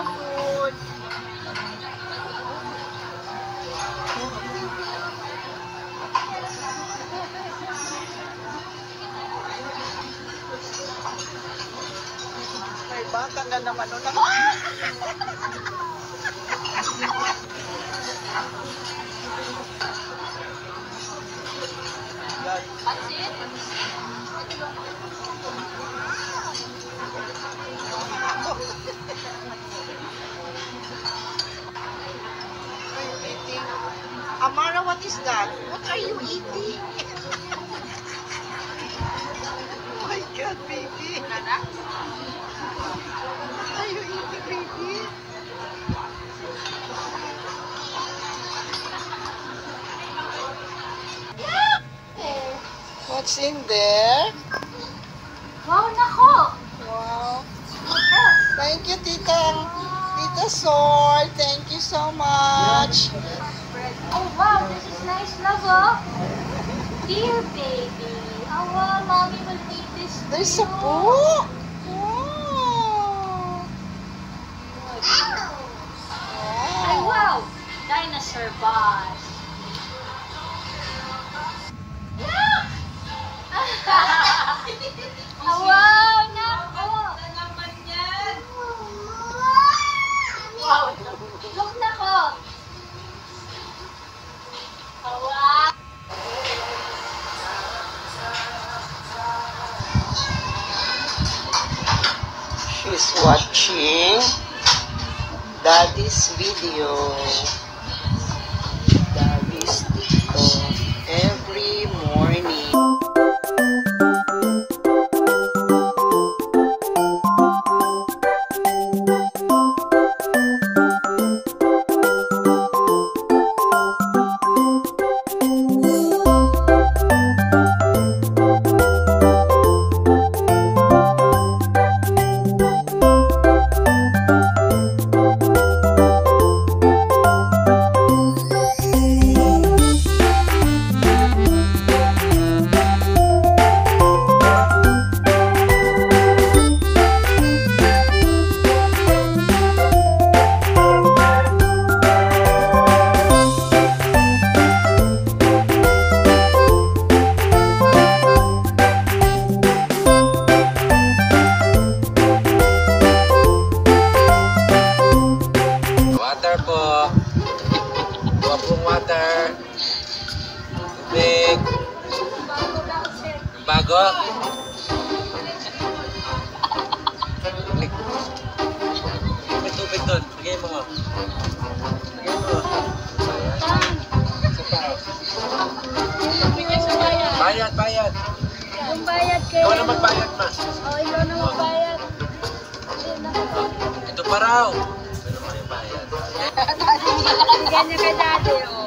the food. May baka nga naman o naman. Amara, what is that? What are you eating? Oh my God, baby. What are you eating, baby? What's in there? Wow, nako! Wow. Thank you, Tita Sol. Thank you so much. Oh wow, this is nice love, oh. Dear baby. Oh wow, mommy will eat this. There's a book. Wow. Ay, wow. Dinosaur boss. Oh, wow, nako. Wow, look nako. Oh, wow. She's watching Daddy's video. Daddy's TikTok every morning. Water. Tubig. Bago. May tubig doon. Bigay mo nga. Bigay mo. Bigay sa bayad. Bayad, bayad. Yung bayad kayo. Ikaw na magbayad, ma. Oh, ikaw na magbayad. Ito pa raw. Ito naman yung bayad. Bigyan niya kay daddy, oh.